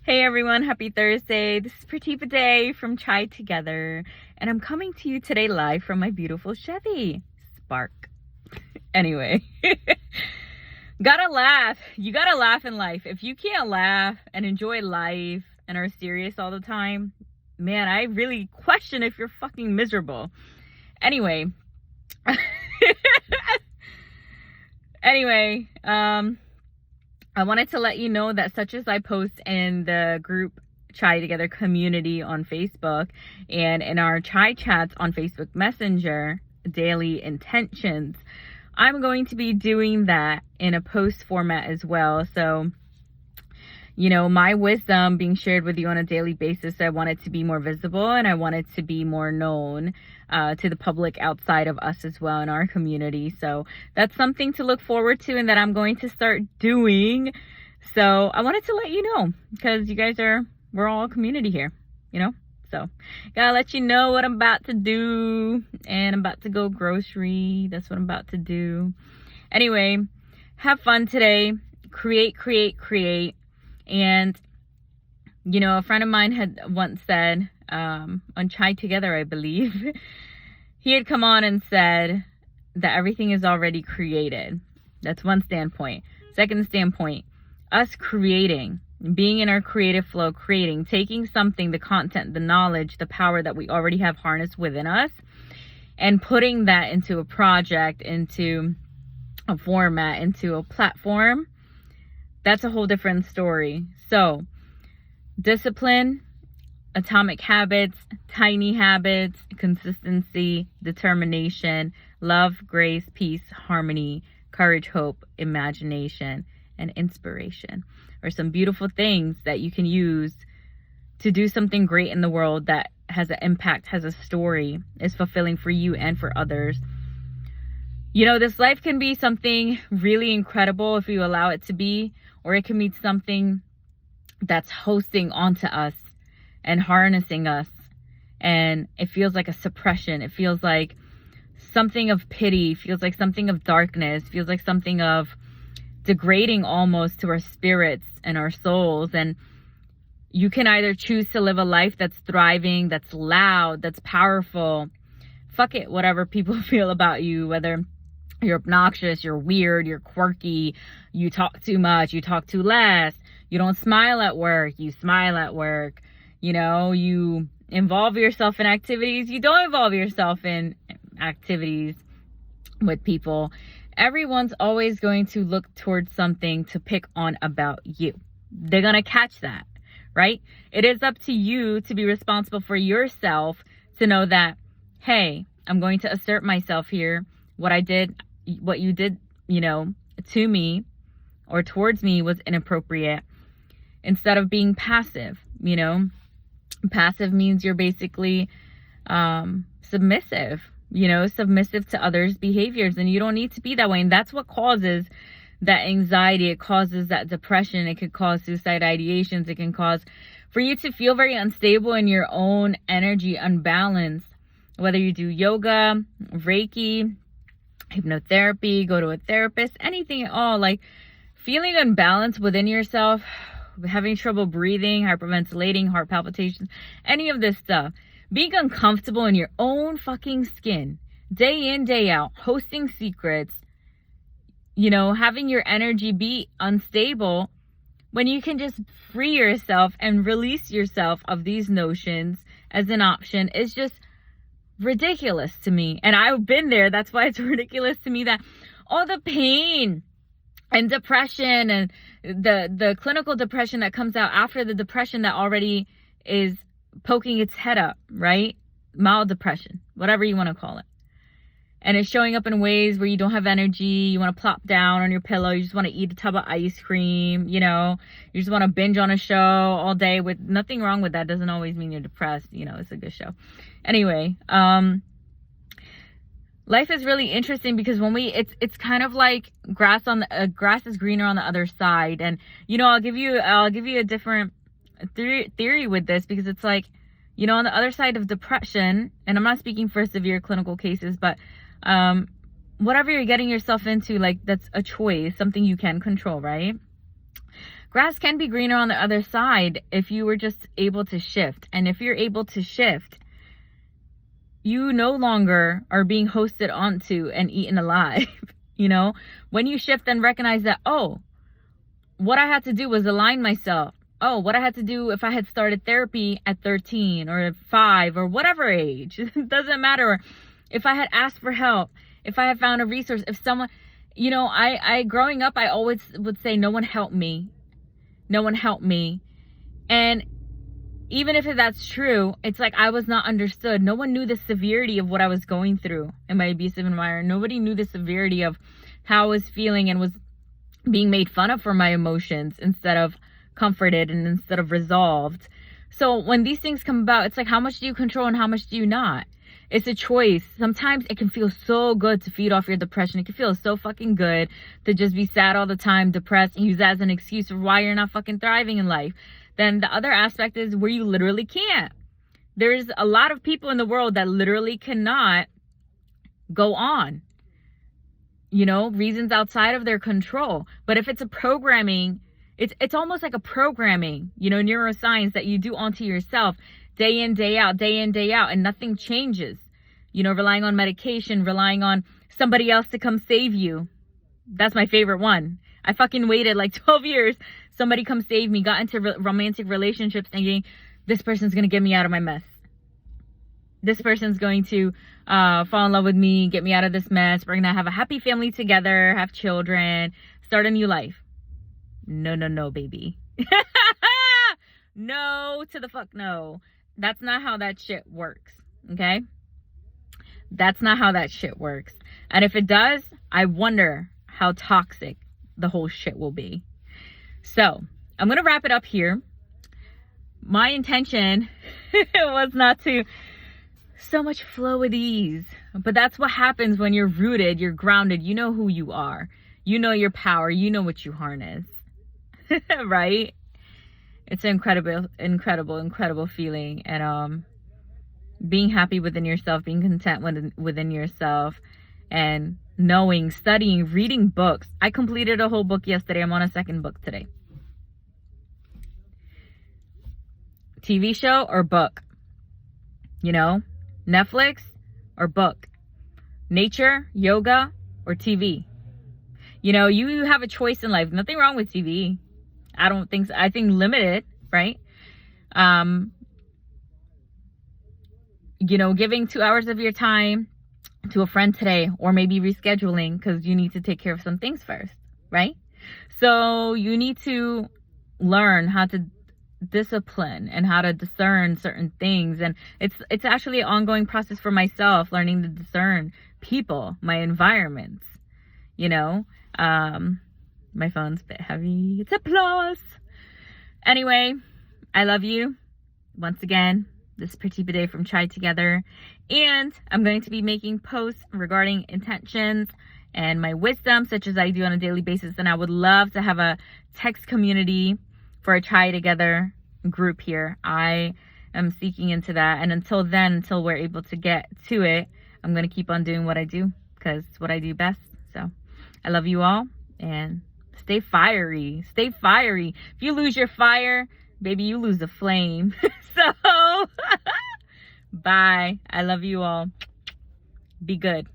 Hey everyone, happy Thursday. This is Pratipa Day from Chai Together, and I'm coming to you today live from my beautiful Chevy Spark. Anyway, gotta laugh. You gotta laugh in life. If you can't laugh and enjoy life and are serious all the time, man, I really question if you're fucking miserable. Anyway, I wanted to let you know that such as I post in the group Chai Together community on Facebook and in our Chai chats on Facebook Messenger, daily intentions, I'm going to be doing that in a post format as well. So, you know, my wisdom being shared with you on a daily basis, I want it to be more visible and I want it to be more known to the public outside of us as well in our community. So that's something to look forward to and that I'm going to start doing. So I wanted to let you know because you guys we're all a community here, you know? So gotta let you know what I'm about to do, and I'm about to go grocery. That's what I'm about to do. Anyway, have fun today. Create. And, you know, a friend of mine had once said, on Chai Together, I believe, he had come on and said that everything is already created. That's one standpoint. Second standpoint, us creating, being in our creative flow, creating, taking something, the content, the knowledge, the power that we already have harnessed within us, and putting that into a project, into a format, into a platform. That's a whole different story. So, discipline, atomic habits, tiny habits, consistency, determination, love, grace, peace, harmony, courage, hope, imagination, and inspiration are some beautiful things that you can use to do something great in the world that has an impact, has a story, is fulfilling for you and for others. You know, this life can be something really incredible if you allow it to be, or it can be something that's hosting onto us and harnessing us. And it feels like a suppression. It feels like something of pity, feels like something of darkness, feels like something of degrading almost to our spirits and our souls. And you can either choose to live a life that's thriving, that's loud, that's powerful. Fuck it, whatever people feel about you, whether you're obnoxious, you're weird, you're quirky, you talk too much, you talk too less, you don't smile at work, you smile at work, you know, you involve yourself in activities, you don't involve yourself in activities with people. Everyone's always going to look towards something to pick on about you. They're going to catch that, right? It is up to you to be responsible for yourself to know that, hey, I'm going to assert myself here. What you did, you know, to me or towards me was inappropriate. Instead of being passive, you know, passive means you're basically submissive, you know, submissive to others' behaviors, and you don't need to be that way. And that's what causes that anxiety. It causes that depression. It could cause suicide ideations. It can cause for you to feel very unstable in your own energy, unbalanced, whether you do yoga, Reiki, hypnotherapy, go to a therapist, anything at all, like feeling unbalanced within yourself, having trouble breathing, hyperventilating, heart palpitations, any of this stuff, being uncomfortable in your own fucking skin, day in, day out, hosting secrets, you know, having your energy be unstable when you can just free yourself and release yourself of these notions as an option is just ridiculous to me. And I've been there. That's why it's ridiculous to me that all the pain and depression and the clinical depression that comes out after the depression that already is poking its head up, right? Mild depression, whatever you want to call it. And it's showing up in ways where you don't have energy. You want to plop down on your pillow. You just want to eat a tub of ice cream. You know, you just want to binge on a show all day. With nothing wrong with that. Doesn't always mean you're depressed. You know, it's a good show. Anyway, life is really interesting because when it's kind of like grass is greener on the other side. And, you know, I'll give you a different theory with this, because it's like, you know, on the other side of depression, and I'm not speaking for severe clinical cases, but whatever you're getting yourself into, like, that's a choice, something you can control, right? Grass can be greener on the other side if you were just able to shift. And if you're able to shift, you no longer are being hosted onto and eaten alive. You know, when you shift and recognize that, oh, what I had to do was align myself. Oh, what I had to do if I had started therapy at 13 or 5 or whatever age, it doesn't matter. If I had asked for help, if I had found a resource, if someone, you know, I growing up, I always would say, no one helped me. No one helped me. And even if that's true, it's like I was not understood. No one knew the severity of what I was going through in my abusive environment. Nobody knew the severity of how I was feeling and was being made fun of for my emotions instead of comforted and instead of resolved. So when these things come about, it's like, how much do you control and how much do you not? It's a choice. Sometimes it can feel so good to feed off your depression. It can feel so fucking good to just be sad all the time, depressed, and use that as an excuse for why you're not fucking thriving in life. Then the other aspect is where you literally can't. There's a lot of people in the world that literally cannot go on. You know, reasons outside of their control. But if it's a programming, it's almost like a programming, you know, neuroscience that you do onto yourself day in, day out, and nothing changes. You know, relying on medication, relying on somebody else to come save you. That's my favorite one. I fucking waited like 12 years. Somebody come save me, got into romantic relationships thinking this person's going to get me out of my mess. This person's going to fall in love with me, get me out of this mess. We're going to have a happy family together, have children, start a new life. No, baby. No to the fuck no. That's not how that shit works. Okay? That's not how that shit works. And if it does, I wonder how toxic the whole shit will be. So, I'm going to wrap it up here. My intention was not to so much flow with ease. But that's what happens when you're rooted, you're grounded, you know who you are. You know your power, you know what you harness. Right? It's an incredible feeling. And being happy within yourself, being content within yourself, and knowing, studying, reading books. I completed a whole book yesterday. I'm on a second book today. TV show or book? You know? Netflix or book? Nature, yoga, or TV? You know, you have a choice in life. Nothing wrong with TV. I don't think so. I think limited, right? You know, giving 2 hours of your time to a friend today, or maybe rescheduling because you need to take care of some things first, right? So you need to learn how to discipline and how to discern certain things. And it's actually an ongoing process for myself, learning to discern people, my environments, you know. My phone's a bit heavy. It's applause. Anyway, I love you. Once again, this is Pretty Bidet from Chai Together. And I'm going to be making posts regarding intentions and my wisdom, such as I do on a daily basis. And I would love to have a text community for a Chai Together group here. I am seeking into that. And until then, until we're able to get to it, I'm going to keep on doing what I do, because it's what I do best. So I love you all, and stay fiery. Stay fiery. If you lose your fire, baby, you lose the flame. So, bye. I love you all. Be good.